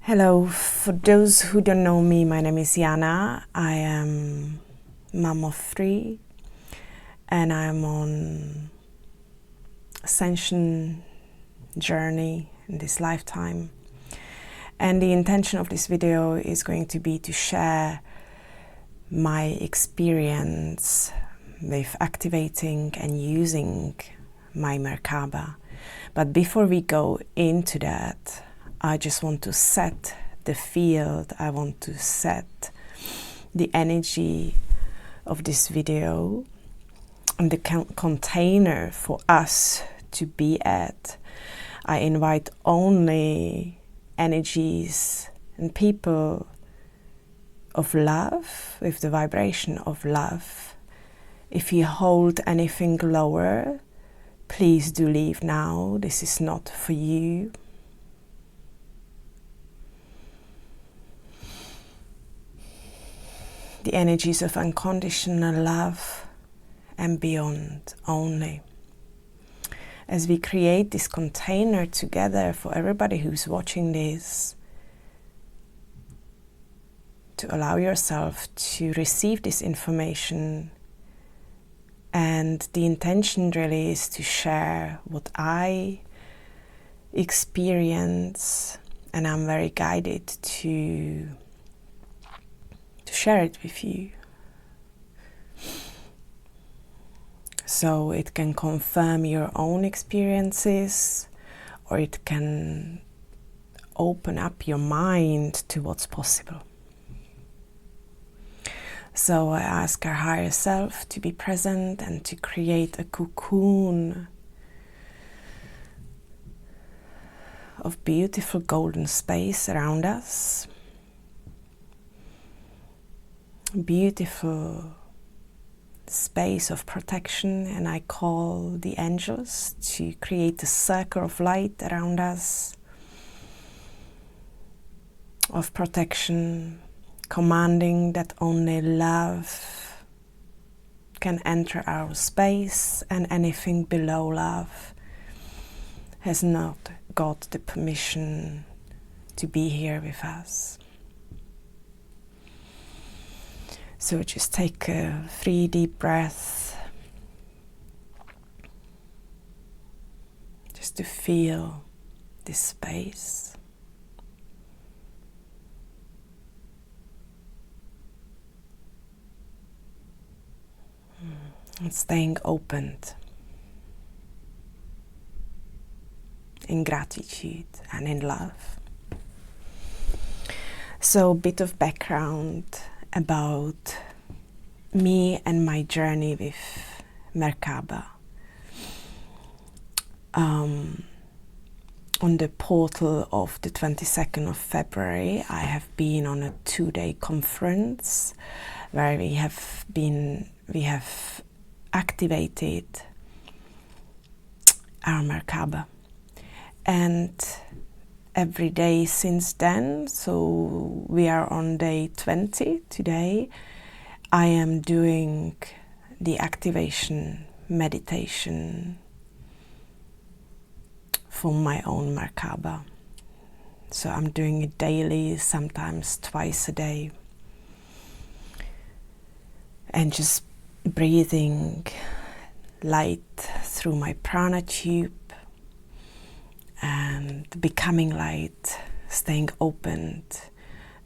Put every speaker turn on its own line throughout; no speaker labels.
Hello, for those who don't know me, my name is Jana. I am mom of 3 and I'm on ascension journey in this lifetime. And the intention of this video is going to be to share my experience with activating and using my MerKaBa. But before we go into that, I just want to set the field. I want to set the energy of this video and the container for us to be at. I invite only energies and people of love, with the vibration of love. If you hold anything lower, please do leave now. This is not for you. The energies of unconditional love and beyond only. As we create this container together for everybody who's watching this, to allow yourself to receive this information. And the intention really is to share what I experience, and I'm very guided to share it with you. So it can confirm your own experiences, or it can open up your mind to what's possible. So I ask our higher self to be present and to create a cocoon of beautiful golden space around us. Beautiful space of protection, and I call the angels to create a circle of light around us, of protection, commanding that only love can enter our space, and anything below love has not got the permission to be here with us. So just take 3 deep breaths, just to feel this space. And staying opened in gratitude and in love. So a bit of background about me and my journey with MerKaBa. On the portal of the 22nd of February, I have been on a 2-day conference where we have activated our MerKaBa. And every day since then, so we are on day 20 today, I am doing the activation meditation for my own MerKaBa. So I'm doing it daily, sometimes twice a day. And just breathing light through my prana tube, and becoming light, staying open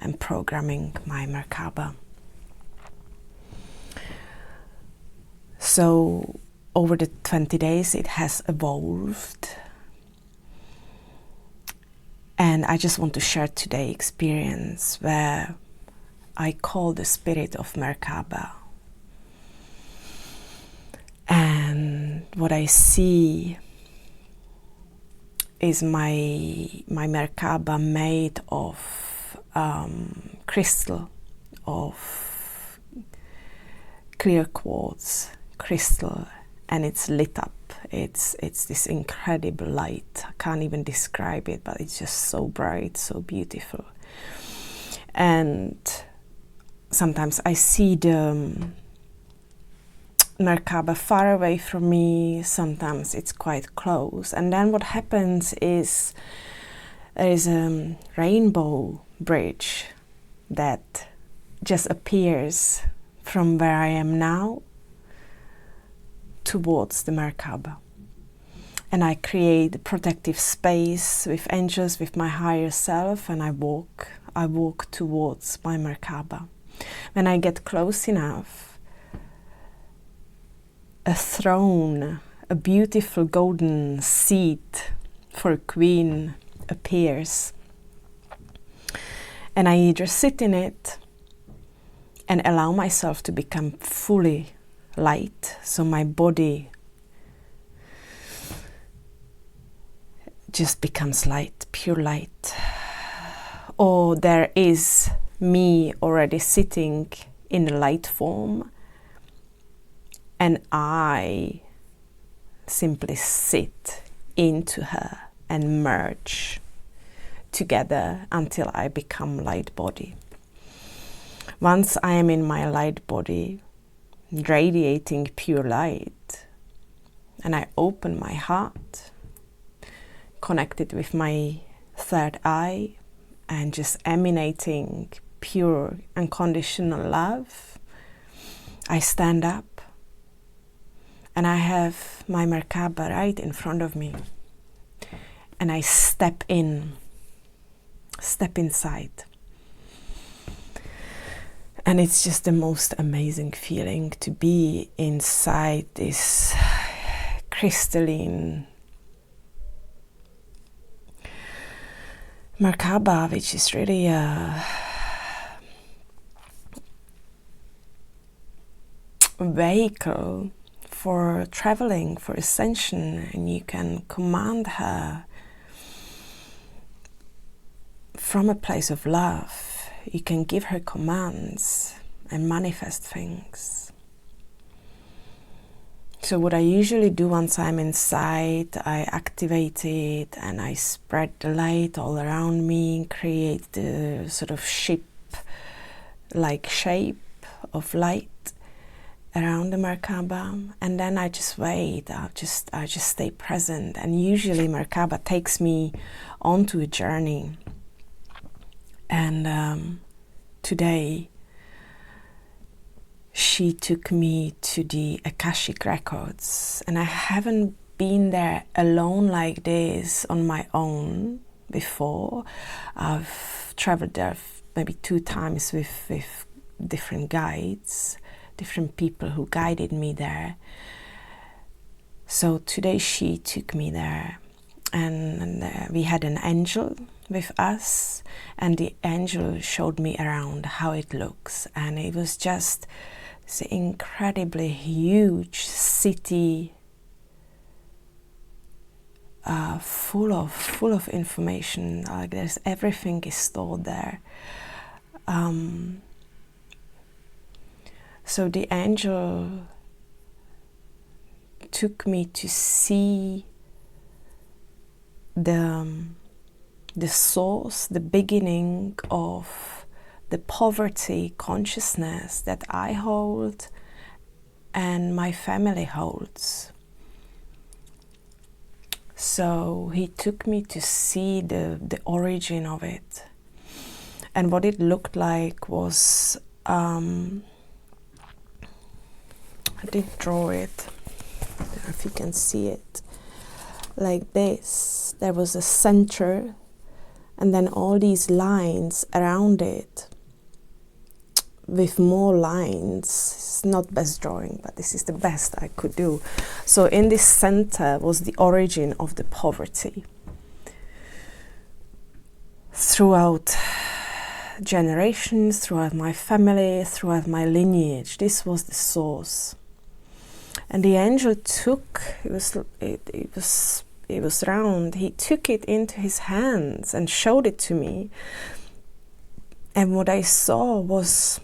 and programming my MerKaBa. So over the 20 days it has evolved, and I just want to share today experience where I call the spirit of MerKaBa. And what I see is my MerKaBa made of crystal, of clear quartz crystal, and it's lit up. It's this incredible light. I can't even describe it, but it's just so bright, so beautiful. And sometimes I see the MerKaBa far away from me, sometimes it's quite close. And then what happens is there is a rainbow bridge that just appears from where I am now towards the MerKaBa. And I create a protective space with angels, with my higher self, and I walk towards my MerKaBa. When I get close enough, a throne, a beautiful golden seat for a queen appears. And I either sit in it and allow myself to become fully light, so my body just becomes light, pure light. Or there is me already sitting in a light form, and I simply sit into her and merge together until I become light body. Once I am in my light body, radiating pure light, and I open my heart, connected with my third eye, and just emanating pure unconditional love, I stand up and I have my MerKaBa right in front of me, and I step inside. And it's just the most amazing feeling to be inside this crystalline MerKaBa, which is really a vehicle for traveling, for ascension, and you can command her from a place of love. You can give her commands and manifest things. So what I usually do once I'm inside, I activate it and I spread the light all around me, create the sort of ship-like shape of light around the MerKaBa, and then I just wait. I just stay present, and usually MerKaBa takes me onto a journey. And today she took me to the Akashic records, and I haven't been there alone like this on my own before. I've traveled there maybe 2 times with different guides, different people who guided me there. So today she took me there, and we had an angel with us, and the angel showed me around how it looks, and it was just this incredibly huge city, full of information. Like there's everything is stored there. So the angel took me to see the source, the beginning of the poverty consciousness that I hold and my family holds. So he took me to see the origin of it. And what it looked like was, I did draw it, I don't know if you can see it, like this. There was a center, and then all these lines around it with more lines. It's not best drawing, but this is the best I could do. So in this center was the origin of the poverty. Throughout generations, throughout my family, throughout my lineage, this was the source. And the angel took, it was round, he took it into his hands and showed it to me. And what I saw was,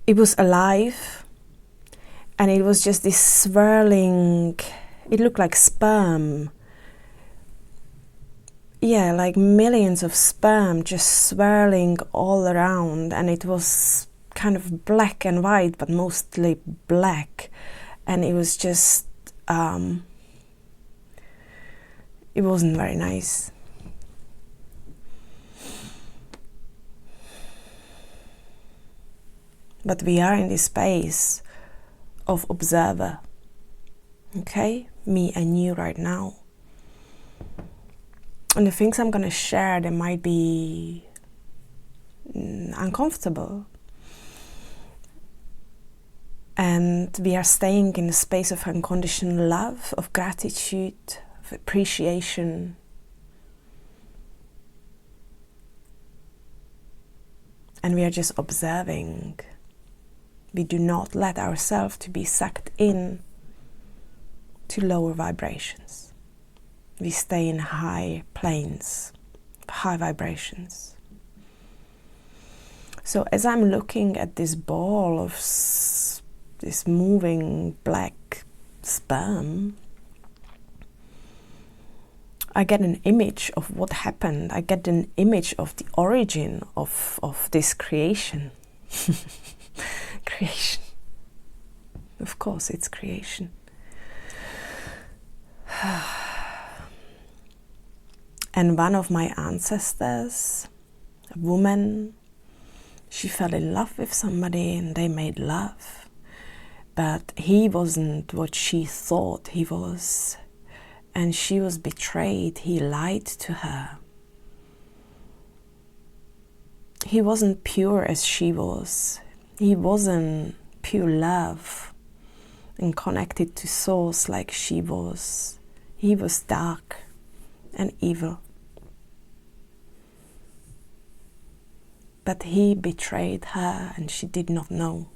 it was alive, and it was just this swirling, it looked like sperm. Yeah, like millions of sperm just swirling all around, and it was kind of black and white, but mostly black. And it was just it wasn't very nice. But we are in this space of observer, okay? Me and you right now. And the things I'm going to share, they might be uncomfortable. And we are staying in a space of unconditional love, of gratitude, of appreciation. And we are just observing. We do not let ourselves to be sucked in to lower vibrations. We stay in high planes, high vibrations. So as I'm looking at this ball of this moving black sperm, I get an image of what happened. I get an image of the origin of this creation. Creation. Of course, it's creation. And one of my ancestors, a woman, she fell in love with somebody and they made love. But he wasn't what she thought he was. And she was betrayed. He lied to her. He wasn't pure as she was. He wasn't pure love and connected to source like she was. He was dark and evil. But he betrayed her and she did not know.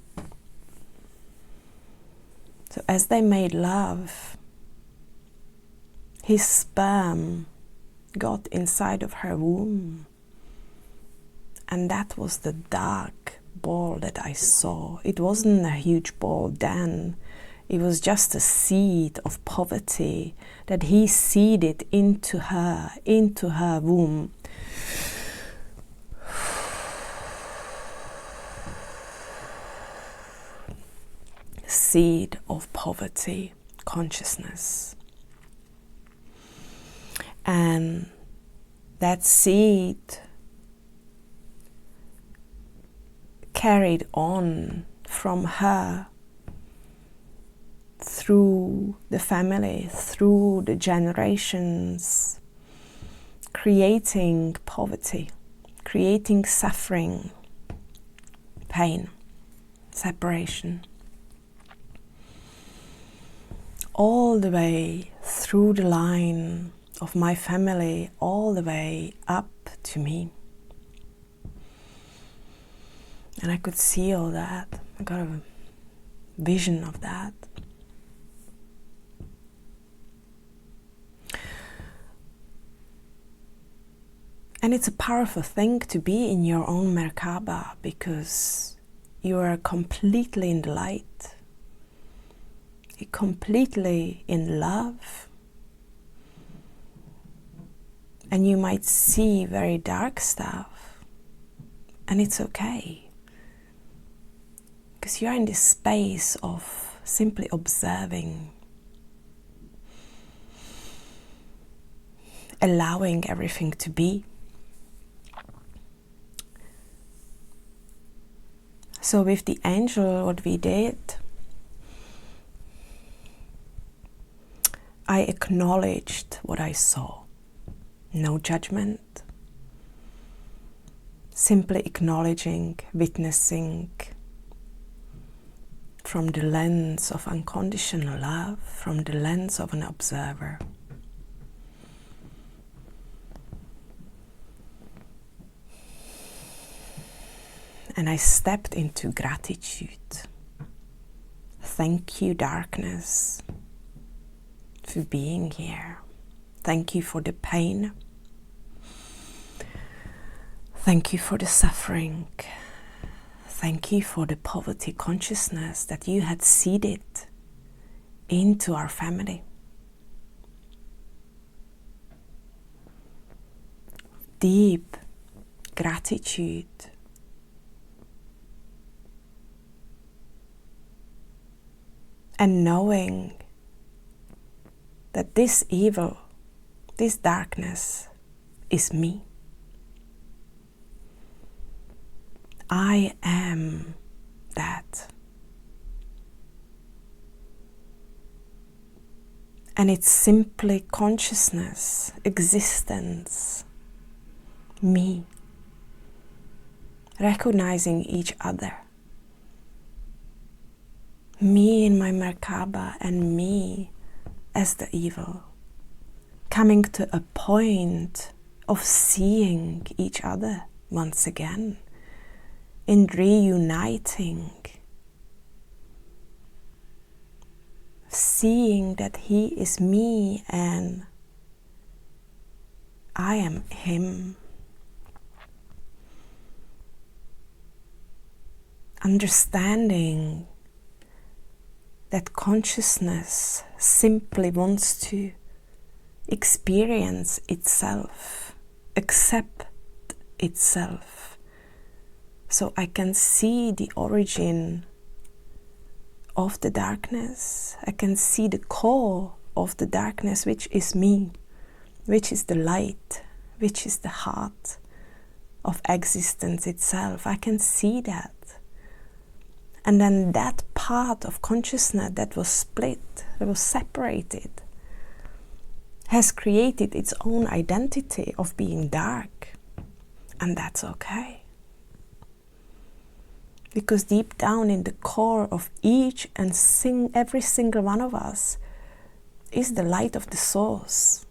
So as they made love, his sperm got inside of her womb. And that was the dark ball that I saw. It wasn't a huge ball then. It was just a seed of poverty that he seeded into her womb. Seed of poverty, consciousness. And that seed carried on from her through the family, through the generations, creating poverty, creating suffering, pain, separation. All the way through the line of my family, all the way up to me. And I could see all that. I got a vision of that. And it's a powerful thing to be in your own MerKaBa, because you are completely in the light. You're completely in love. And you might see very dark stuff. And it's okay. Because you're in this space of simply observing, allowing everything to be. So with the angel, what we did, I acknowledged what I saw. No judgment. Simply acknowledging, witnessing, from the lens of unconditional love, from the lens of an observer. And I stepped into gratitude. Thank you, darkness, for being here. Thank you for the pain. Thank you for the suffering. Thank you for the poverty consciousness that you had seeded into our family. Deep gratitude. And knowing that this evil this darkness is me. I am that. And it's simply consciousness, existence, me, recognizing each other. Me in my MerKaBa and me as the evil. Coming to a point of seeing each other once again, in reuniting, seeing that he is me and I am him. Understanding that consciousness simply wants to experience itself, accept itself. So I can see the origin of the darkness. I can see the core of the darkness, which is me, which is the light, which is the heart of existence itself. I can see that. And then that part of consciousness that was split, that was separated, has created its own identity of being dark. And that's okay. Because deep down in the core of each and every single one of us is the light of the source,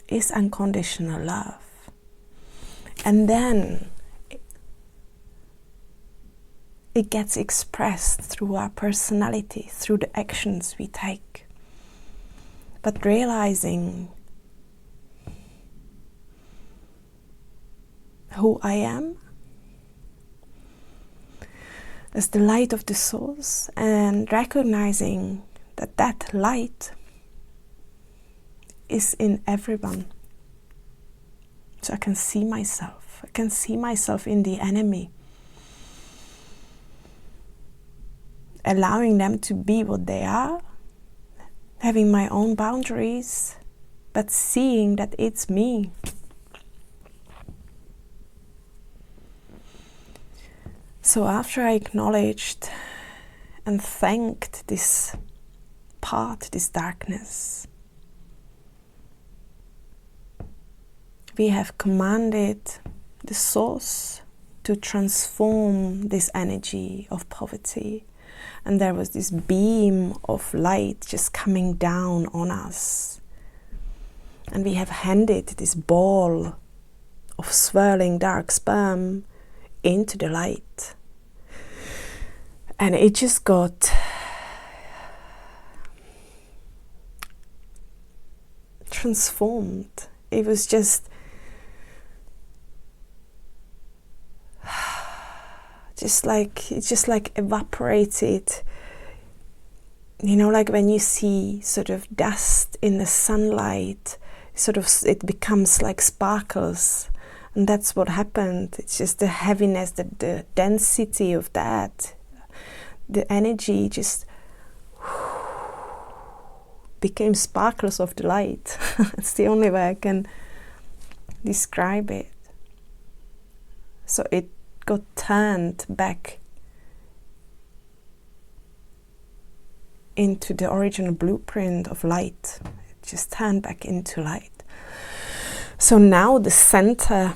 is unconditional love. And then it gets expressed through our personality, through the actions we take. But realizing who I am as the light of the source, and recognizing that that light is in everyone. So I can see myself. I can see myself in the enemy. Allowing them to be what they are, having my own boundaries, but seeing that it's me. So after I acknowledged and thanked this part, this darkness, we have commanded the source to transform this energy of poverty. And there was this beam of light just coming down on us. And we have handed this ball of swirling dark sperm into the light. And it just got transformed. It was just like evaporated. You know, like when you see sort of dust in the sunlight, sort of it becomes like sparkles. And that's what happened. It's just the heaviness, the density of that. The energy just became sparkles of the light. It's the only way I can describe it. So it got turned back into the original blueprint of light. It just turned back into light. So now the center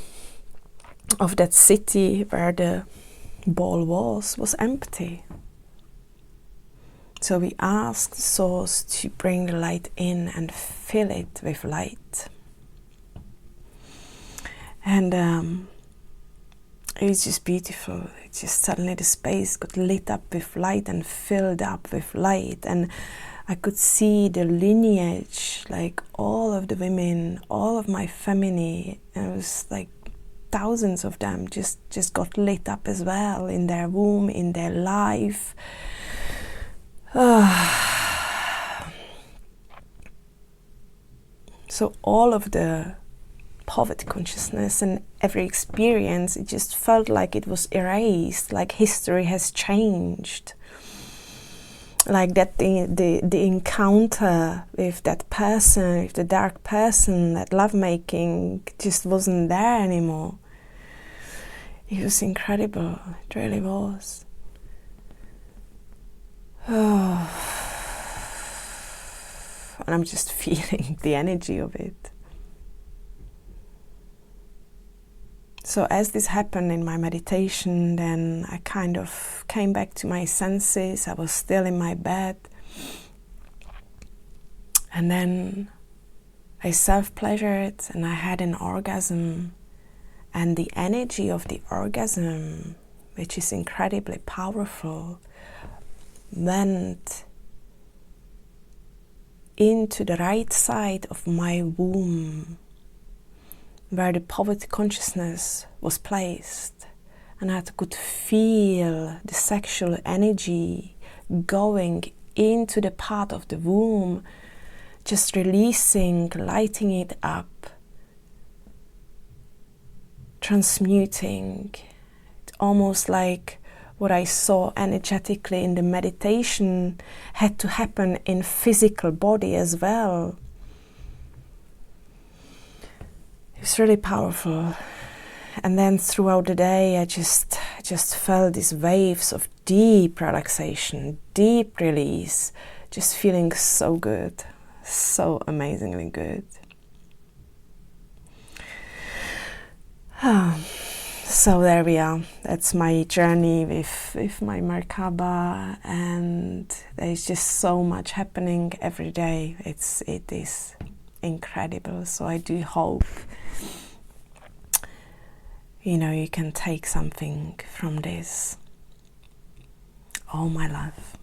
of that city where the ball was empty. So we asked the source to bring the light in and fill it with light. And it was just beautiful. It just suddenly the space got lit up with light and filled up with light. And I could see the lineage, like all of the women, all of my family. And it was like thousands of them just got lit up as well in their womb, in their life. So all of the poverty consciousness and every experience, it just felt like it was erased, like history has changed. like that the encounter with that person, with the dark person, that lovemaking just wasn't there anymore. It was incredible, it really was. Oh. And I'm just feeling the energy of it. So as this happened in my meditation, then I kind of came back to my senses. I was still in my bed. And then I self-pleasured and I had an orgasm. And the energy of the orgasm, which is incredibly powerful, went into the right side of my womb, where the poverty consciousness was placed, and I could feel the sexual energy going into the part of the womb, just releasing, lighting it up, transmuting. It's almost like what I saw energetically in the meditation had to happen in physical body as well. It's really powerful. And then throughout the day I just felt these waves of deep relaxation, deep release, just feeling so good, so amazingly good. So there we are. That's my journey with my MerKaBa, and there's just so much happening every day. It is incredible. So I do hope you can take something from this. All my love.